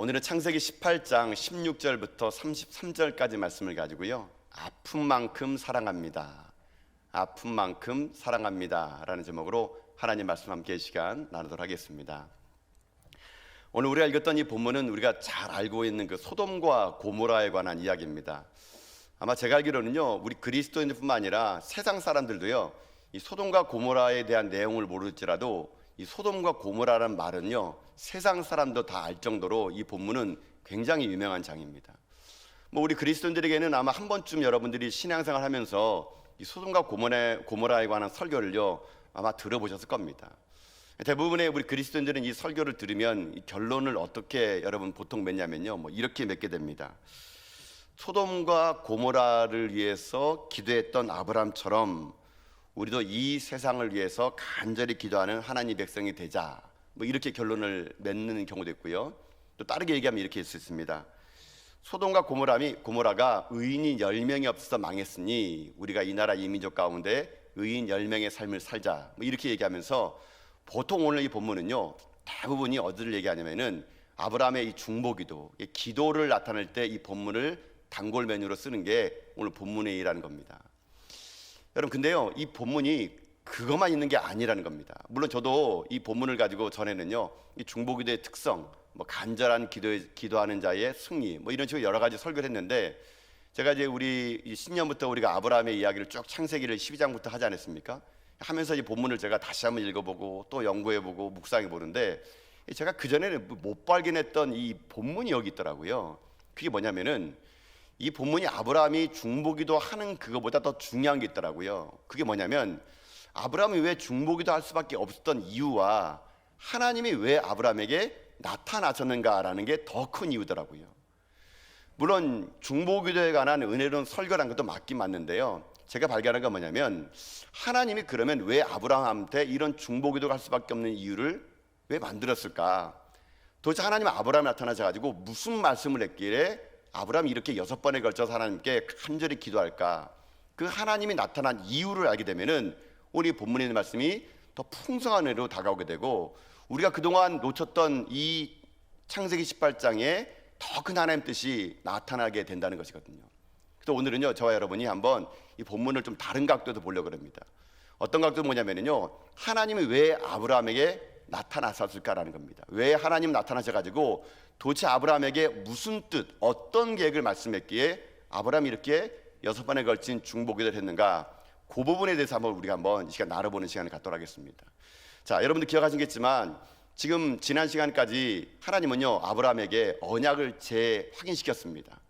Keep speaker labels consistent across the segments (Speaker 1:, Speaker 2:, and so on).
Speaker 1: 오늘은 창세기 18장 16절부터 33절까지 말씀을 가지고요, 아픈 만큼 사랑합니다, 아픈 만큼 사랑합니다 라는 제목으로 하나님 말씀 함께 시간 나누도록 하겠습니다. 오늘 우리가 읽었던 이 본문은 우리가 잘 알고 있는 그 소돔과 고모라에 관한 이야기입니다. 아마 제가 알기로는요, 우리 그리스도인들뿐만 아니라 세상 사람들도요, 이 소돔과 고모라에 대한 내용을 모를지라도 이 소돔과 고모라라는 말은요, 세상 사람도 다 알 정도로 이 본문은 굉장히 유명한 장입니다. 우리 그리스도인들에게는 아마 한 번쯤 여러분들이 신앙생활 하면서 이 소돔과 고모라에 관한 설교를요, 아마 들어보셨을 겁니다. 대부분의 우리 그리스도인들은 이 설교를 들으면 이 결론을 어떻게 여러분 보통 맺냐면요, 이렇게 맺게 됩니다. 소돔과 고모라를 위해서 기도했던 아브라함처럼 우리도 이 세상을 위해서 간절히 기도하는 하나님의 백성이 되자, 이렇게 결론을 맺는 경우도 있고요. 또 다르게 얘기하면 이렇게 할 수 있습니다. 소돔과 고모라가 의인이 10명이 없어서 망했으니 우리가 이 나라 이 민족 가운데 의인 10명의 삶을 살자, 이렇게 얘기하면서 보통 오늘 이 본문은요, 대부분이 어디를 얘기하냐면은 아브라함의 이 중보기도, 기도를 나타낼 때 이 본문을 단골 메뉴로 쓰는 게 오늘 본문의 일이라는 겁니다. 여러분, 근데요, 이 본문이 그것만 있는 게 아니라는 겁니다. 물론 저도 이 본문을 가지고 전에는요, 이 중보기도의 특성, 간절한 기도하는 자의 승리, 이런 식으로 여러 가지 설교를 했는데, 제가 이제 우리 신년부터 우리가 아브라함의 이야기를 쭉 창세기를 12장부터 하지 않았습니까? 하면서 이 본문을 제가 다시 한번 읽어보고 또 연구해보고 묵상해 보는데, 제가 그전에는 못 발견했던 이 본문이 여기 있더라고요. 그게 뭐냐면은 이 본문이 아브라함이 중보기도 하는 그거보다 더 중요한 게 있더라고요. 그게 뭐냐면 아브라함이 왜 중보기도 할 수밖에 없었던 이유와 하나님이 왜 아브라함에게 나타나셨는가라는 게 더 큰 이유더라고요. 물론 중보기도에 관한 은혜로운 설교라는 것도 맞긴 맞는데요, 제가 발견한 건 뭐냐면 하나님이 그러면 왜 아브라함한테 이런 중보기도가 할 수밖에 없는 이유를 왜 만들었을까? 도대체 하나님이 아브라함에 나타나셔가지고 무슨 말씀을 했길래 아브라함이 이렇게 6번에 걸쳐서 하나님께 간절히 기도할까? 그 하나님이 나타난 이유를 알게 되면은 우리 본문에 있는 말씀이 더 풍성한 은혜로 다가오게 되고, 우리가 그동안 놓쳤던 이 창세기 18장에 더 큰 하나님 뜻이 나타나게 된다는 것이거든요. 그래서 오늘은요, 저와 여러분이 한번 이 본문을 좀 다른 각도에서 보려고 합니다. 어떤 각도는 뭐냐면요, 하나님이 왜 아브라함에게 나타나셨을까라는 겁니다. 왜 하나님 나타나셔가지고 도대체 아브라함에게 무슨 뜻, 어떤 계획을 말씀했기에 아브라함이 이렇게 6번에 걸친 중보기도를 했는가, 그 부분에 대해서 우리가 한번 이 시간 나눠보는 시간을 갖도록 하겠습니다. 자, 여러분들 기억하시겠지만 지금 지난 시간까지 하나님은요, 아브라함에게 언약을 재확인시켰습니다.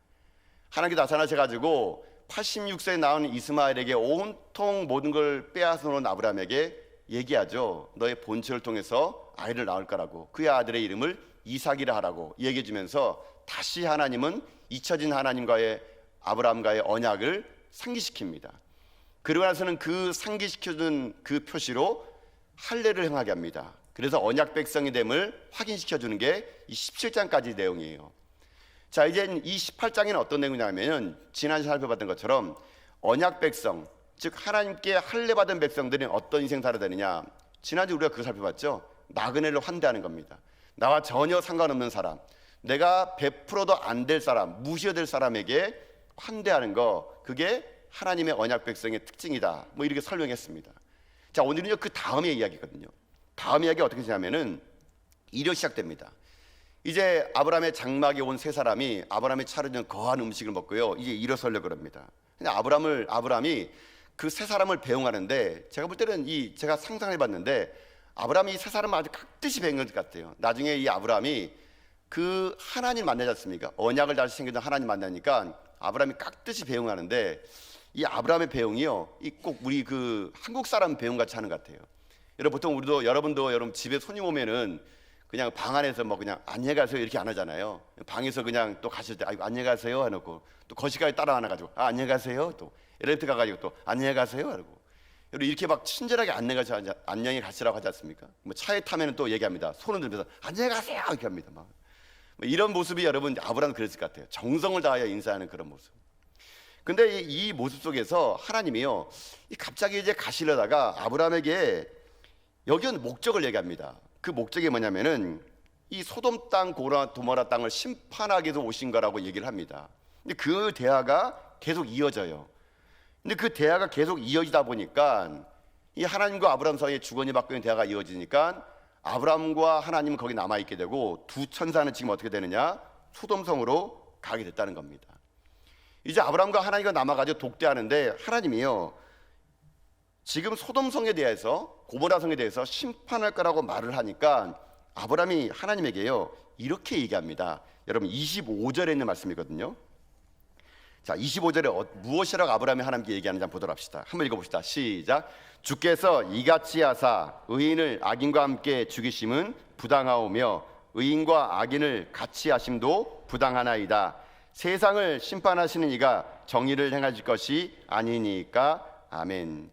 Speaker 1: 하나님께 나타나셔가지고 86세에 낳은 이스마엘에게 온통 모든 걸 빼앗아 놓은 아브라함에게 얘기하죠. 너의 본체를 통해서 아이를 낳을 거라고, 그의 아들의 이름을 이삭이라 하라고 얘기해 주면서 다시 하나님은 잊혀진 하나님과의 아브라함과의 언약을 상기시킵니다. 그러고 나서는 그 상기시켜준 그 표시로 할례를 행하게 합니다. 그래서 언약 백성이 됨을 확인시켜주는 게 이 17장까지 내용이에요. 자, 이제 이 18장에는 어떤 내용이냐면 지난주에 살펴봤던 것처럼 언약 백성, 즉 하나님께 할례 받은 백성들이 어떤 인생 살아야 되느냐, 지난주 우리가 그거 살펴봤죠. 나그네를 환대하는 겁니다. 나와 전혀 상관없는 사람, 내가 100%도 안 될 사람, 무시해야 될 사람에게 환대하는 거, 그게 하나님의 언약 백성의 특징이다, 이렇게 설명했습니다. 자, 오늘은요, 그 다음의 이야기거든요. 다음 이야기가 어떻게 되냐면은 이렇게 시작됩니다. 이제 아브라함의 장막에 온 세 사람이 아브라함의 차려준 거한 음식을 먹고요, 이제 일어서려고 합니다. 근데 아브라함이 그 세 사람을 배웅하는데, 제가 볼 때는 제가 상상해 봤는데 아브라함이 이 세 사람을 아주 깍듯이 배운 것 같아요. 나중에 이 아브라함이 그 하나님 만나지 않습니까? 언약을 다시 챙기던 하나님 만나니까 아브라함이 깍듯이 배웅하는데, 이 아브라함의 배웅이요, 꼭 우리 그 한국 사람 배웅같이 하는 것 같아요. 보통 여러분도 여러분 집에 손님 오면은 그냥 방 안에서 그냥 안녕히 가세요 이렇게 안 하잖아요. 방에서 그냥 또 가실 때 아이고 안녕히 가세요 해놓고 또 거실까지 따라와 가지고 안녕히 가세요, 또 엘리베이터 가가지고 또 안녕히 가세요 하고, 여러분 이렇게 친절하게 안녕히 가시라고 하지 않습니까? 차에 타면은 또 얘기합니다. 손을 들면서 안녕히 가세요 이렇게 합니다. 이런 모습이 여러분 아브라함은 그랬을 것 같아요. 정성을 다하여 인사하는 그런 모습. 근데 이 모습 속에서 하나님이요, 갑자기 이제 가시려다가 아브라함에게 여기는 목적을 얘기합니다. 그 목적이 뭐냐면은 이 소돔 땅 고모라 땅을 심판하기 위해서 오신 거라고 얘기를 합니다. 근데 그 대화가 계속 이어져요. 근데 그 대화가 계속 이어지다 보니까 이 하나님과 아브라함 사이에 주거니 받거니 대화가 이어지니까 아브라함과 하나님은 거기 남아있게 되고 두 천사는 지금 어떻게 되느냐? 소돔성으로 가게 됐다는 겁니다. 이제 아브라함과 하나님과 남아가지고 독대하는데 하나님이요, 지금 소돔성에 대해서, 고모라성에 대해서 심판할 거라고 말을 하니까 아브라함이 하나님에게요 이렇게 얘기합니다. 여러분 25절에 있는 말씀이거든요. 자, 25절에 무엇이라고 아브라함이 하나님께 얘기하는지 한번 보도록 합시다. 한번 읽어봅시다. 시작. 주께서 이같이 하사 의인을 악인과 함께 죽이심은 부당하오며 의인과 악인을 같이 하심도 부당하나이다. 세상을 심판하시는 이가 정의를 행하실 것이 아니니까. 아멘.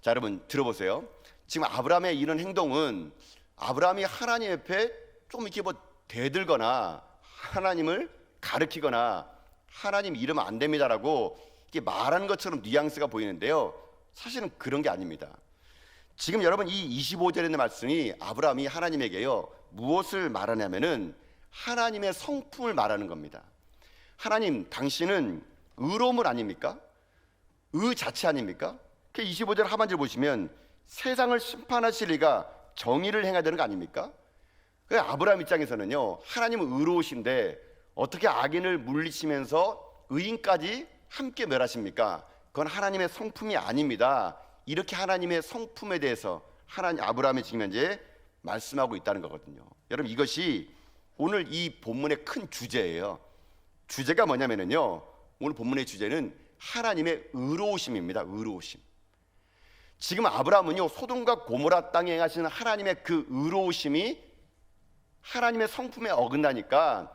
Speaker 1: 자, 여러분 들어보세요. 지금 아브라함의 이런 행동은 아브라함이 하나님 옆에 좀 이렇게 뭐 대들거나 하나님을 가르치거나 하나님 이러면 안 됩니다라고 이렇게 말하는 것처럼 뉘앙스가 보이는데요, 사실은 그런 게 아닙니다. 지금 여러분 이 25절에 있는 말씀이 아브라함이 하나님에게요 무엇을 말하냐면은 하나님의 성품을 말하는 겁니다. 하나님, 당신은 의로움을 아닙니까? 의 자체 아닙니까? 그 25절 하반절 보시면 세상을 심판하실 이가 정의를 행해야 되는 거 아닙니까? 그 아브라함 입장에서는요, 하나님은 의로우신데 어떻게 악인을 물리치면서 의인까지 함께 멸하십니까? 그건 하나님의 성품이 아닙니다. 이렇게 하나님의 성품에 대해서 아브라함이 지금 현재 말씀하고 있다는 거거든요. 여러분 이것이 오늘 이 본문의 큰 주제예요. 주제가 뭐냐면요, 오늘 본문의 주제는 하나님의 의로우심입니다. 의로우심. 지금 아브라함은요 소돔과 고모라 땅에 행하시는 하나님의 그 의로우심이 하나님의 성품에 어긋나니까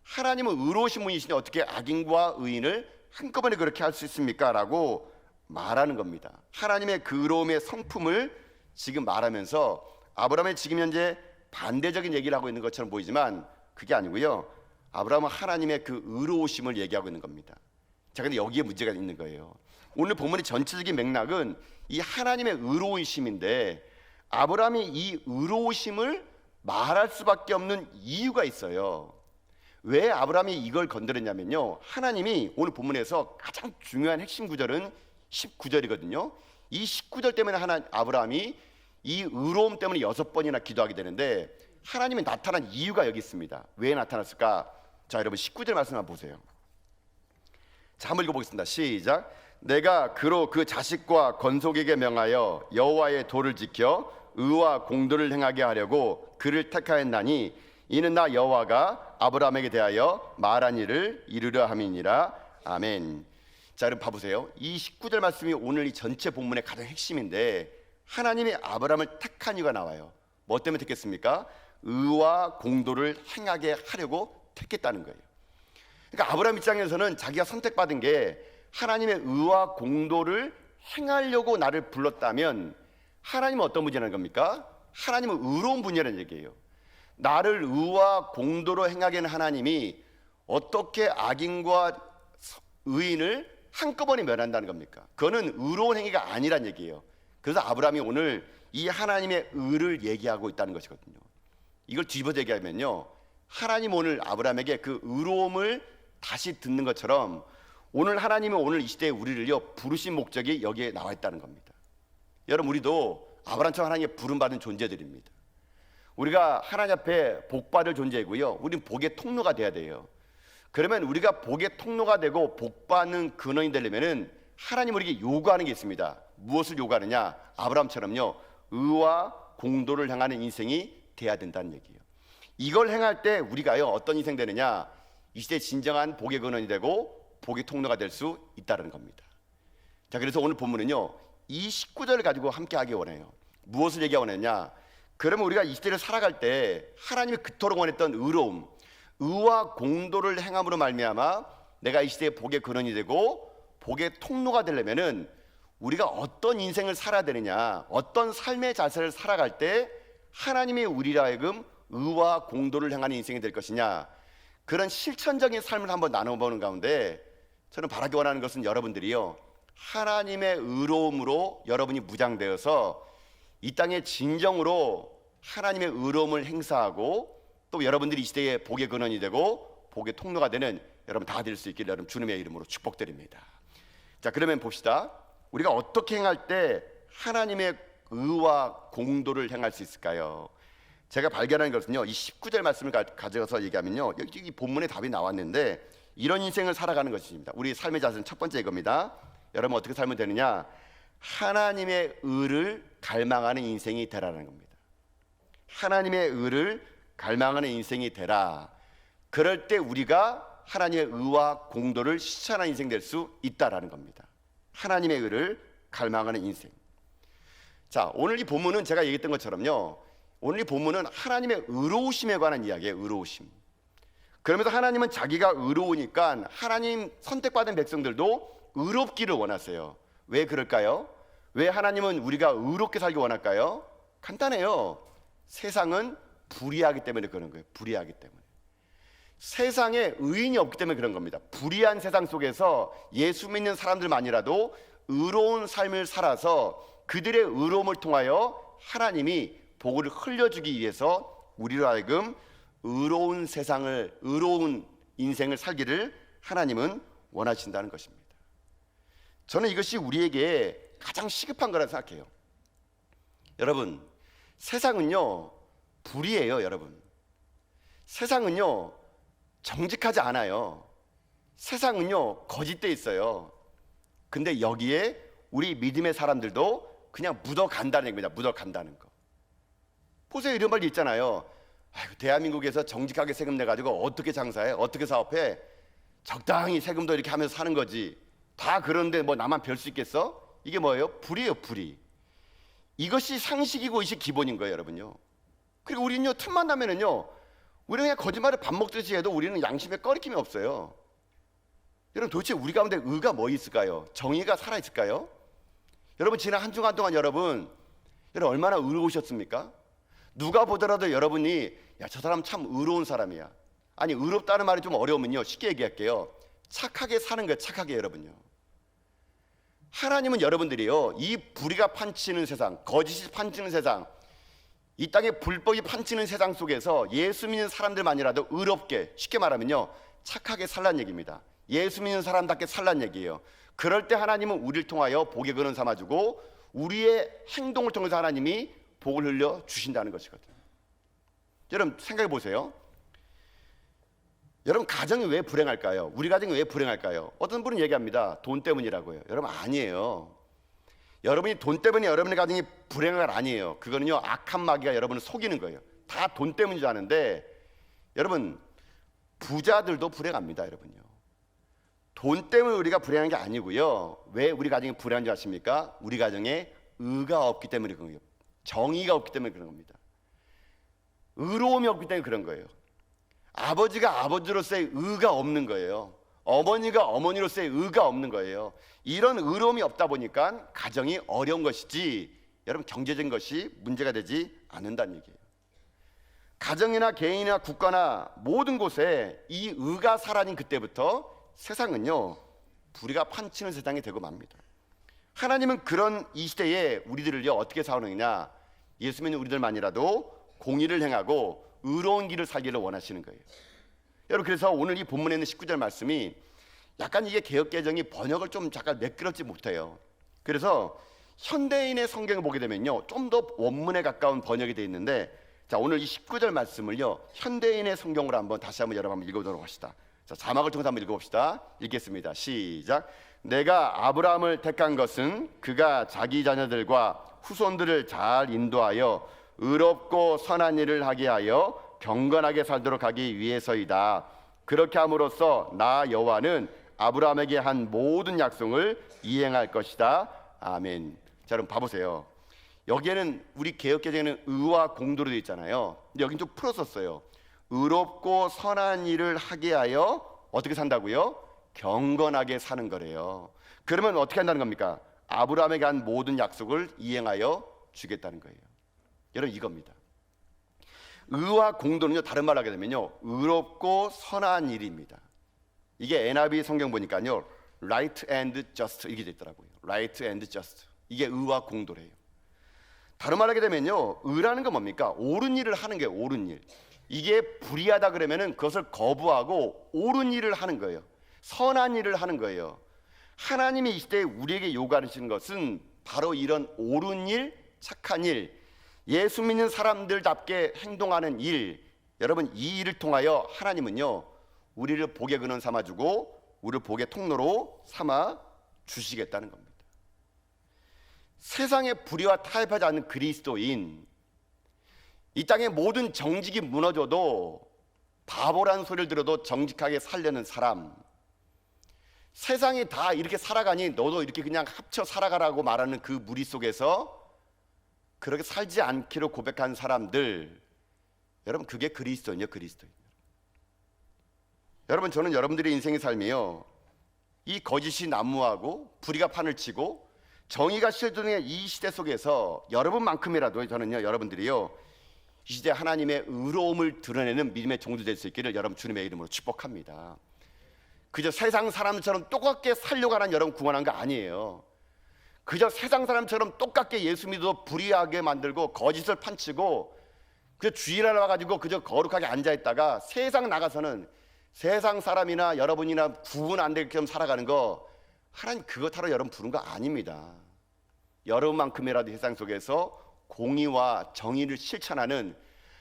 Speaker 1: 하나님은 의로우신 분이시니 어떻게 악인과 의인을 한꺼번에 그렇게 할 수 있습니까? 라고 말하는 겁니다. 하나님의 그 의로움의 성품을 지금 말하면서 아브라함의 지금 현재 반대적인 얘기를 하고 있는 것처럼 보이지만 그게 아니고요, 아브라함은 하나님의 그 의로우심을 얘기하고 있는 겁니다. 자, 근데 여기에 문제가 있는 거예요. 오늘 본문의 전체적인 맥락은 이 하나님의 의로우심인데 아브라함이 이 의로우심을 말할 수밖에 없는 이유가 있어요. 왜 아브라함이 이걸 건드렸냐면요, 하나님이 오늘 본문에서 가장 중요한 핵심 구절은 19절이거든요. 이 19절 때문에 아브라함이 이 의로움 때문에 6번이나 기도하게 되는데 하나님이 나타난 이유가 여기 있습니다. 왜 나타났을까? 자, 여러분 19절 말씀 한번 보세요. 자, 한번 읽어보겠습니다. 시작. 내가 그로 그 자식과 건속에게 명하여 여호와의 도를 지켜 의와 공도를 행하게 하려고 그를 택하였나니 이는 나 여호와가 아브라함에게 대하여 말한 일을 이루려 함이니라. 아멘. 자, 여러분 봐보세요. 이 19절 말씀이 오늘 이 전체 본문의 가장 핵심인데 하나님이 아브라함을 택한 이유가 나와요. 뭐 때문에 택했습니까? 의와 공도를 행하게 하려고 택했다는 거예요. 그러니까 아브라함 입장에서는 자기가 선택받은 게 하나님의 의와 공도를 행하려고 나를 불렀다면 하나님은 어떤 분이라는 겁니까? 하나님은 의로운 분이라는 얘기예요. 나를 의와 공도로 행하게 하는 하나님이 어떻게 악인과 의인을 한꺼번에 멸한다는 겁니까? 그거는 의로운 행위가 아니란 얘기예요. 그래서 아브라함이 오늘 이 하나님의 의를 얘기하고 있다는 것이거든요. 이걸 뒤집어서 얘기하면요, 하나님 오늘 아브라함에게 그 의로움을 다시 듣는 것처럼 오늘 하나님은 오늘 이 시대에 우리를요 부르신 목적이 여기에 나와 있다는 겁니다. 여러분, 우리도 아브라함처럼 하나님의 부름받은 존재들입니다. 우리가 하나님 앞에 복받을 존재이고요, 우리는 복의 통로가 돼야 돼요. 그러면 우리가 복의 통로가 되고 복받는 근원이 되려면은 하나님 우리에게 요구하는 게 있습니다. 무엇을 요구하느냐? 아브라함처럼요 의와 공도를 향하는 인생이 돼야 된다는 얘기예요. 이걸 행할 때 우리가요 어떤 인생 되느냐? 이 시대의 진정한 복의 근원이 되고 복의 통로가 될 수 있다는 겁니다. 자, 그래서 오늘 본문은요 이 19절을 가지고 함께 하기 원해요. 무엇을 얘기하고 원했냐? 그러면 우리가 이 시대를 살아갈 때 하나님이 그토록 원했던 의로움, 의와 공도를 행함으로 말미암아 내가 이 시대의 복의 근원이 되고 복의 통로가 되려면은 우리가 어떤 인생을 살아야 되느냐, 어떤 삶의 자세를 살아갈 때 하나님이 우리라 하여금 의와 공도를 행하는 인생이 될 것이냐, 그런 실천적인 삶을 한번 나눠보는 가운데 저는 바라기 원하는 것은 여러분들이요 하나님의 의로움으로 여러분이 무장되어서 이 땅에 진정으로 하나님의 의로움을 행사하고 또 여러분들이 이 시대에 복의 근원이 되고 복의 통로가 되는 여러분 다 될 수 있기를 여러분 주님의 이름으로 축복드립니다. 자, 그러면 봅시다. 우리가 어떻게 행할 때 하나님의 의와 공도를 행할 수 있을까요? 제가 발견한 것은요, 이 19절 말씀을 가져서 얘기하면요, 여기 본문에 답이 나왔는데 이런 인생을 살아가는 것입니다. 우리 삶의 자세는 첫 번째 이겁니다. 여러분 어떻게 살면 되느냐? 하나님의 의를 갈망하는 인생이 되라는 겁니다. 하나님의 의를 갈망하는 인생이 되라. 그럴 때 우리가 하나님의 의와 공도를 실천하는 인생 될 수 있다라는 겁니다. 하나님의 의를 갈망하는 인생. 자, 오늘 이 본문은 제가 얘기했던 것처럼요, 오늘 이 본문은 하나님의 의로우심에 관한 이야기예요. 의로우심. 그러면서 하나님은 자기가 의로우니까 하나님 선택받은 백성들도 의롭기를 원하세요. 왜 그럴까요? 왜 하나님은 우리가 의롭게 살기 원할까요? 간단해요. 세상은 불의하기 때문에 그런 거예요. 불의하기 때문에. 세상에 의인이 없기 때문에 그런 겁니다. 불의한 세상 속에서 예수 믿는 사람들만이라도 의로운 삶을 살아서 그들의 의로움을 통하여 하나님이 복을 흘려주기 위해서 우리로 하여금 의로운 세상을, 의로운 인생을 살기를 하나님은 원하신다는 것입니다. 저는 이것이 우리에게 가장 시급한 거라고 생각해요. 여러분, 세상은요 불의해요. 여러분, 세상은요 정직하지 않아요. 세상은요 거짓돼 있어요. 근데 여기에 우리 믿음의 사람들도 그냥 묻어간다는 얘기입니다. 묻어간다는 거. 보세요, 이런 말이 있잖아요. 아이고, 대한민국에서 정직하게 세금 내가지고 어떻게 장사해? 어떻게 사업해? 적당히 세금도 이렇게 하면서 사는 거지. 다 그런데 뭐 나만 별 수 있겠어? 이게 뭐예요? 불이에요, 불이. 이것이 상식이고 이것이 기본인 거예요, 여러분요. 그리고 우리는요, 틈만 나면은요, 우리는 그냥 거짓말을 밥 먹듯이 해도 우리는 양심에 꺼리낌이 없어요. 여러분, 도대체 우리 가운데 의가 뭐 있을까요? 정의가 살아있을까요? 여러분, 지난 한 주간 동안 여러분 얼마나 의로우셨습니까? 누가 보더라도 여러분이 야, 저 사람 참 의로운 사람이야. 아니, 의롭다는 말이 좀 어려우면요, 쉽게 얘기할게요. 착하게 사는 거예요. 착하게. 여러분요, 하나님은 여러분들이요, 이 불의가 판치는 세상, 거짓이 판치는 세상, 이 땅에 불법이 판치는 세상 속에서 예수 믿는 사람들만이라도 의롭게, 쉽게 말하면요, 착하게 살란 얘기입니다. 예수 믿는 사람답게 살란 얘기예요. 그럴 때 하나님은 우리를 통하여 복의 근원 삼아주고 우리의 행동을 통해서 하나님이 복을 흘려 주신다는 것이거든요. 여러분 생각해 보세요. 여러분, 가정이 왜 불행할까요? 우리 가정이 왜 불행할까요? 어떤 분은 얘기합니다. 돈 때문이라고요. 여러분, 아니에요. 여러분이 돈 때문에 여러분의 가정이 불행한 건 아니에요. 그거는요, 악한 마귀가 여러분을 속이는 거예요. 다 돈 때문인 줄 아는데, 여러분, 부자들도 불행합니다. 여러분요, 돈 때문에 우리가 불행한 게 아니고요. 왜 우리 가정이 불행한 줄 아십니까? 우리 가정에 의가 없기 때문에 그런 거예요. 정의가 없기 때문에 그런 겁니다. 의로움이 없기 때문에 그런 거예요. 아버지가 아버지로서의 의가 없는 거예요. 어머니가 어머니로서의 의가 없는 거예요. 이런 의로움이 없다 보니까 가정이 어려운 것이지, 여러분, 경제적인 것이 문제가 되지 않는다는 얘기예요. 가정이나 개인이나 국가나 모든 곳에 이 의가 사라진 그때부터 세상은요 불의가 판치는 세상이 되고 맙니다. 하나님은 그런 이 시대에 우리들을요 어떻게 사랑하느냐? 예수 믿는 우리들만이라도 공의를 행하고 의로운 길을 살기를 원하시는 거예요. 여러분, 그래서 오늘 이 본문에 있는 19절 말씀이 약간 이게 개역개정이 번역을 좀 잠깐 매끄럽지 못해요. 그래서 현대인의 성경을 보게 되면요 좀 더 원문에 가까운 번역이 되어 있는데, 자, 오늘 이 19절 말씀을요 현대인의 성경으로 한번 다시 한번 여러분 한번 읽어보도록 합시다. 자, 자막을 통해서 한번 읽어봅시다. 읽겠습니다. 시작. 내가 아브라함을 택한 것은 그가 자기 자녀들과 후손들을 잘 인도하여 의롭고 선한 일을 하게 하여 경건하게 살도록 하기 위해서이다. 그렇게 함으로써 나 여호와는 아브라함에게 한 모든 약속을 이행할 것이다. 아멘. 자, 여러분 봐보세요. 여기에는 우리 개역개정에는 의와 공도로 되어 있잖아요. 근데 여긴 좀 풀었었어요. 의롭고 선한 일을 하게 하여 어떻게 산다고요? 경건하게 사는 거래요. 그러면 어떻게 한다는 겁니까? 아브라함에게 한 모든 약속을 이행하여 주겠다는 거예요. 여러분, 이겁니다. 의와 공도는요 다른 말로 하게 되면요 의롭고 선한 일입니다. 이게 NIV 성경 보니까요 right and just 이렇게 돼 있더라고요. right and just, 이게 의와 공도래요. 다른 말로 하게 되면요 의라는 건 뭡니까? 옳은 일을 하는 게 옳은 일. 이게 불의하다 그러면은 그것을 거부하고 옳은 일을 하는 거예요. 선한 일을 하는 거예요. 하나님이 이 시대에 우리에게 요구하시는 것은 바로 이런 옳은 일, 착한 일, 예수 믿는 사람들답게 행동하는 일. 여러분, 이 일을 통하여 하나님은요, 우리를 복의 근원 삼아주고 우리를 복의 통로로 삼아 주시겠다는 겁니다. 세상의 불의와 타협하지 않는 그리스도인, 이 땅의 모든 정직이 무너져도 바보라는 소리를 들어도 정직하게 살려는 사람, 세상이 다 이렇게 살아가니 너도 이렇게 그냥 합쳐 살아가라고 말하는 그 무리 속에서 그렇게 살지 않기로 고백한 사람들, 여러분, 그게 그리스도인이요, 그리스도인. 여러분, 저는 여러분들의 인생의 삶이요, 이 거짓이 난무하고 불의가 판을 치고 정의가 실존의 이 시대 속에서 여러분만큼이라도 저는요, 여러분들이요, 이 시대 하나님의 의로움을 드러내는 믿음의 종도 될 수 있기를 여러분 주님의 이름으로 축복합니다. 그저 세상 사람처럼 똑같게 살려고 하는 여러분 구원한 거 아니에요. 그저 세상 사람처럼 똑같게 예수 믿어 불의하게 만들고 거짓을 판치고 그저 주일날 와가지고 그저 거룩하게 앉아있다가 세상 나가서는 세상 사람이나 여러분이나 구분 안 되게끔 살아가는 거, 하나님 그것 하러 여러분 부른 거 아닙니다. 여러분만큼이라도 세상 속에서 공의와 정의를 실천하는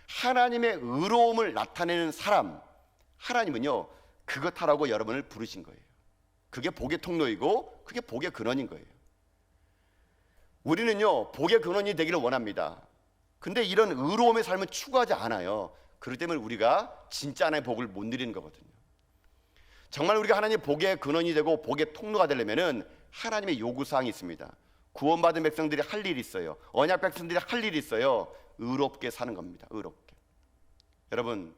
Speaker 1: 하나님의 의로움을 나타내는 사람, 하나님은요 그것 하라고 여러분을 부르신 거예요. 그게 복의 통로이고 그게 복의 근원인 거예요. 우리는요 복의 근원이 되기를 원합니다. 근데 이런 의로움의 삶을 추구하지 않아요. 그렇기 때문에 우리가 진짜 하나님의 복을 못 누리는 거거든요. 정말 우리가 하나님의 복의 근원이 되고 복의 통로가 되려면은 하나님의 요구사항이 있습니다. 구원받은 백성들이 할 일이 있어요. 언약 백성들이 할 일이 있어요. 의롭게 사는 겁니다. 의롭게. 여러분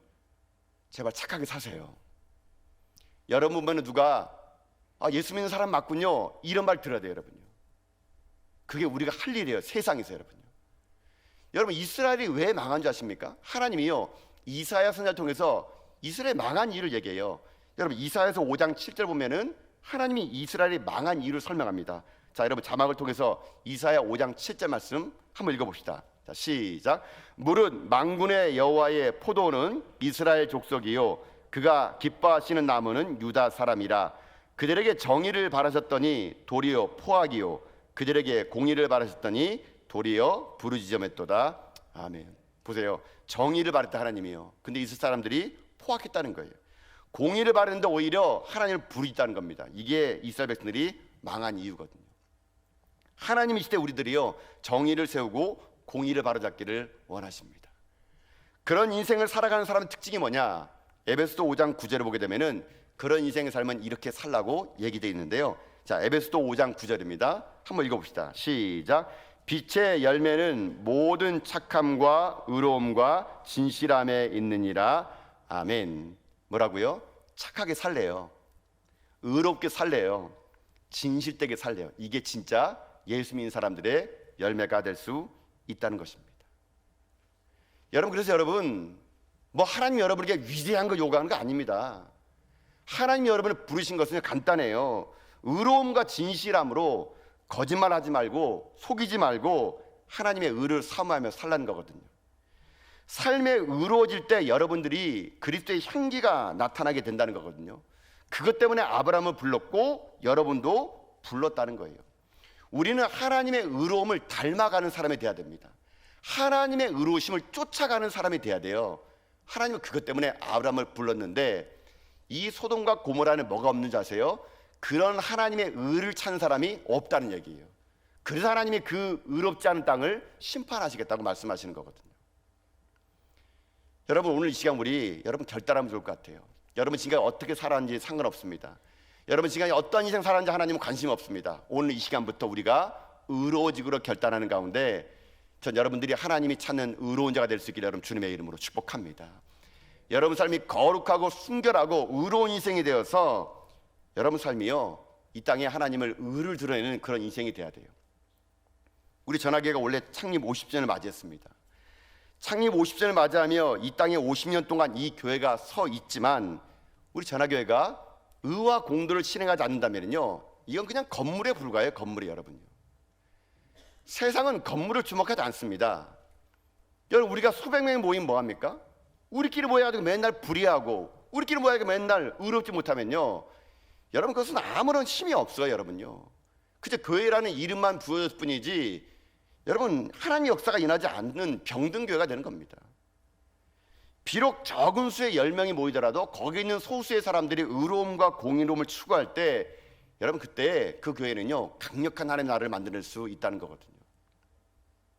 Speaker 1: 제발 착하게 사세요. 여러분 보면 누가 예수 믿는 사람 맞군요, 이런 말 들어야 돼요. 여러분요, 그게 우리가 할 일이에요. 세상에서. 여러분요, 여러분 이스라엘이 왜 망한 줄 아십니까? 하나님이요 이사야 선지자를 통해서 이스라엘 망한 이유를 얘기해요. 여러분 이사야서 5장 7절 보면은 하나님이 이스라엘이 망한 이유를 설명합니다. 자, 여러분 자막을 통해서 이사야 5장 7절 말씀 한번 읽어봅시다. 자, 시작. 무릇 만군의 여호와의 포도는 이스라엘 족속이요 그가 기뻐하시는 나무는 유다 사람이라. 그들에게 정의를 바라셨더니 도리어 포악이요 그들에게 공의를 바라셨더니 도리어 부르짖음했도다. 아멘. 보세요, 정의를 바랬다 하나님이요, 근데 이스라엘 사람들이 포악했다는 거예요. 공의를 바르는데 오히려 하나님을 부르짖다는 겁니다. 이게 이스라엘 백성들이 망한 이유거든요. 하나님이 이 시대 우리들이요 정의를 세우고 공의를 바로잡기를 원하십니다. 그런 인생을 살아가는 사람의 특징이 뭐냐? 에베소서 5장 9절을 보게 되면은 그런 인생의 삶은 이렇게 살라고 얘기되어 있는데요. 자, 에베소서 5장 9절입니다. 한번 읽어봅시다. 시작. 빛의 열매는 모든 착함과 의로움과 진실함에 있느니라. 아멘. 뭐라고요? 착하게 살래요. 의롭게 살래요. 진실되게 살래요. 이게 진짜 예수 믿는 사람들의 열매가 될 수 있다는 것입니다. 여러분, 그래서 여러분 하나님 여러분에게 위대한 거 요구하는 거 아닙니다. 하나님 여러분을 부르신 것은 간단해요. 의로움과 진실함으로 거짓말하지 말고 속이지 말고 하나님의 의를 사모하며 살라는 거거든요. 삶에 의로워질 때 여러분들이 그리스도의 향기가 나타나게 된다는 거거든요. 그것 때문에 아브라함을 불렀고 여러분도 불렀다는 거예요. 우리는 하나님의 의로움을 닮아가는 사람이 돼야 됩니다. 하나님의 의로우심을 쫓아가는 사람이 돼야 돼요. 하나님은 그것 때문에 아브라함을 불렀는데 이 소돔과 고모라는 뭐가 없는지 아세요? 그런 하나님의 의를 찾는 사람이 없다는 얘기예요. 그래서 하나님이 그 의롭지 않은 땅을 심판하시겠다고 말씀하시는 거거든요. 여러분 오늘 이 시간 여러분 결단하면 좋을 것 같아요. 여러분 지금까지 어떻게 살았는지 상관없습니다. 여러분 지금까지 어떤 인생 살았는지 하나님은 관심 없습니다. 오늘 이 시간부터 우리가 의로워지기로 결단하는 가운데 전 여러분들이 하나님이 찾는 의로운 자가 될 수 있기를 여러분 주님의 이름으로 축복합니다. 여러분 삶이 거룩하고 순결하고 의로운 인생이 되어서 여러분 삶이요 이 땅에 하나님을 의를 드러내는 그런 인생이 돼야 돼요. 우리 전화교회가 원래 창립 50주년을 맞이했습니다. 창립 50주년을 맞이하며 이 땅에 50년 동안 이 교회가 서 있지만 우리 전화교회가 의와 공도를 실행하지 않는다면요 이건 그냥 건물에 불과해요. 건물이. 여러분요, 세상은 건물을 주목하지 않습니다. 여러분 우리가 수백 명이 모이면 뭐합니까? 우리끼리 모여가지고 맨날 불의하고 우리끼리 모여가지고 맨날 의롭지 못하면요, 여러분 그것은 아무런 힘이 없어요. 여러분요, 그저 교회라는 이름만 부여졌을 뿐이지 여러분 하나님 역사가 일어나지 않는 병든 교회가 되는 겁니다. 비록 적은 수의 10명이 모이더라도 거기 있는 소수의 사람들이 의로움과 공의로움을 추구할 때 여러분 그때 그 교회는요 강력한 하나님의 나라를 만들 수 있다는 거거든요.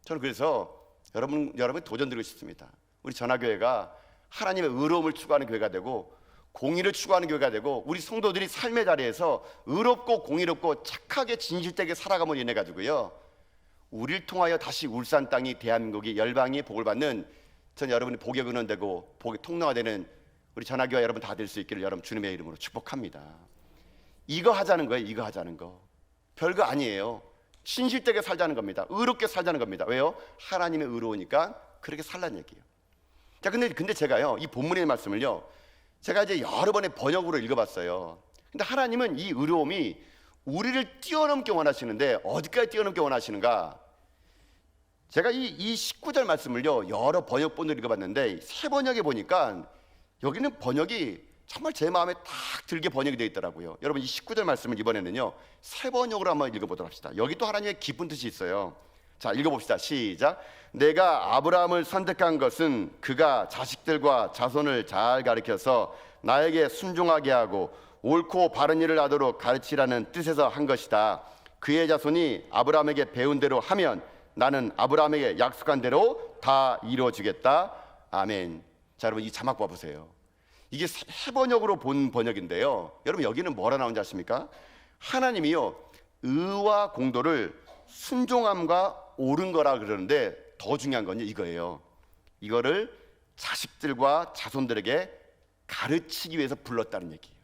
Speaker 1: 저는 그래서 여러분 도전드리고 싶습니다. 우리 전화교회가 하나님의 의로움을 추구하는 교회가 되고 공의를 추구하는 교회가 되고 우리 성도들이 삶의 자리에서 의롭고 공의롭고 착하게 진실되게 살아감으로 인해 가지고요, 우리를 통하여 다시 울산 땅이 대한민국이 열방이 복을 받는, 전 여러분이 복의 근원되고 복의 통로가 되는 우리 전화교회 여러분 다 될 수 있기를 여러분 주님의 이름으로 축복합니다. 이거 하자는 거예요. 이거 하자는 거. 별거 아니에요. 신실되게 살자는 겁니다. 의롭게 살자는 겁니다. 왜요? 하나님의 의로우니까 그렇게 살라는 얘기예요. 자, 근데 제가요 이 본문의 말씀을요 제가 이제 여러 번의 번역으로 읽어봤어요. 근데 하나님은 이 의로움이 우리를 뛰어넘게 원하시는데 어디까지 뛰어넘게 원하시는가? 제가 이 19절 말씀을요 여러 번역본을 읽어봤는데 새 번역에 보니까 여기는 번역이 정말 제 마음에 딱 들게 번역이 되어 있더라고요. 여러분 이 19절 말씀을 이번에는요 새 번역으로 한번 읽어보도록 합시다. 여기 또 하나님의 깊은 뜻이 있어요. 자, 읽어봅시다. 시작. 내가 아브라함을 선택한 것은 그가 자식들과 자손을 잘 가르쳐서 나에게 순종하게 하고 옳고 바른 일을 하도록 가르치라는 뜻에서 한 것이다. 그의 자손이 아브라함에게 배운 대로 하면 나는 아브라함에게 약속한 대로 다 이루어주겠다. 아멘. 자, 여러분 이 자막 봐보세요. 이게 새 번역으로 본 번역인데요, 여러분 여기는 뭐라 나온지 아십니까? 하나님이요 의와 공도를 순종함과 옳은 거라 그러는데 더 중요한 건요 이거예요. 이거를 자식들과 자손들에게 가르치기 위해서 불렀다는 얘기예요.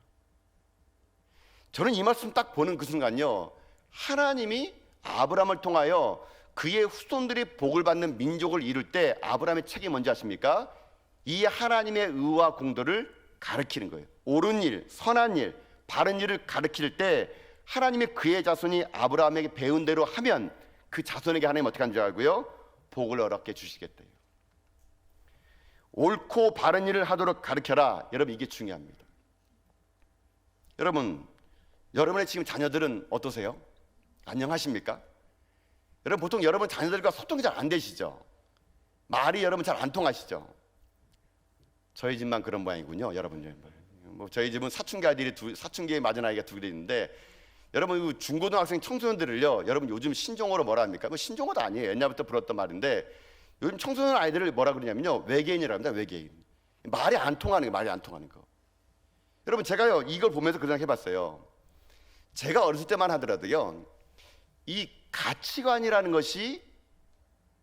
Speaker 1: 저는 이 말씀 딱 보는 그 순간요, 하나님이 아브라함을 통하여 그의 후손들이 복을 받는 민족을 이룰 때 아브라함의 책이 뭔지 아십니까? 이 하나님의 의와 공도를 가르치는 거예요. 옳은 일, 선한 일, 바른 일을 가르칠 때 하나님이 그의 자손이 아브라함에게 배운 대로 하면 그 자손에게 하나님 어떻게 하는 줄 알고요? 복을 얻게 주시겠대요. 옳고 바른 일을 하도록 가르쳐라. 여러분 이게 중요합니다. 여러분의 지금 자녀들은 어떠세요? 안녕하십니까? 여러분 보통 여러분 자녀들과 소통이 잘 안 되시죠? 말이 여러분 잘 안 통하시죠? 저희 집만 그런 모양이군요. 여러분 뭐 저희 집은 사춘기에 맞은 아이가 둘이 있는데, 여러분 중고등학생 청소년들을요 여러분 요즘 신종어로 뭐라 합니까? 뭐 신종어도 아니에요. 옛날부터 불었던 말인데 요즘 청소년 아이들을 뭐라 그러냐면요 외계인이라고 합니다. 외계인. 말이 안 통하는 거. 여러분 제가요 이걸 보면서 그 생각 해봤어요. 제가 어렸을 때만 하더라도요 이 가치관이라는 것이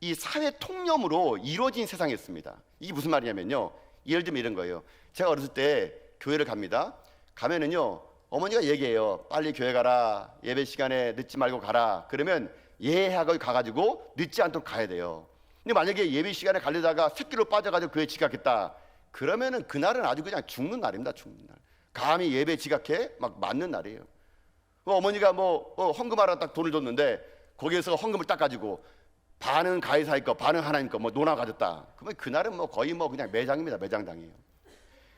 Speaker 1: 이 사회 통념으로 이루어진 세상이었습니다. 이게 무슨 말이냐면요, 예를 들면 이런 거예요. 제가 어렸을 때 교회를 갑니다. 가면은요 어머니가 얘기해요. 빨리 교회 가라. 예배 시간에 늦지 말고 가라. 그러면 예하고 가가지고 늦지 않도록 가야 돼요. 근데 만약에 예배 시간에 가려다가 새끼로 빠져가지고 교회 지각했다. 그러면은 그날은 아주 그냥 죽는 날입니다. 죽는 날. 감히 예배 지각해? 막 맞는 날이에요. 어머니가 헌금하러 딱 돈을 줬는데 거기에서 헌금을 딱 가지고 반은 가해사의 거, 반은 하나님 거, 노나 가졌다. 그러면 그날은 거의 그냥 매장입니다. 매장당이에요.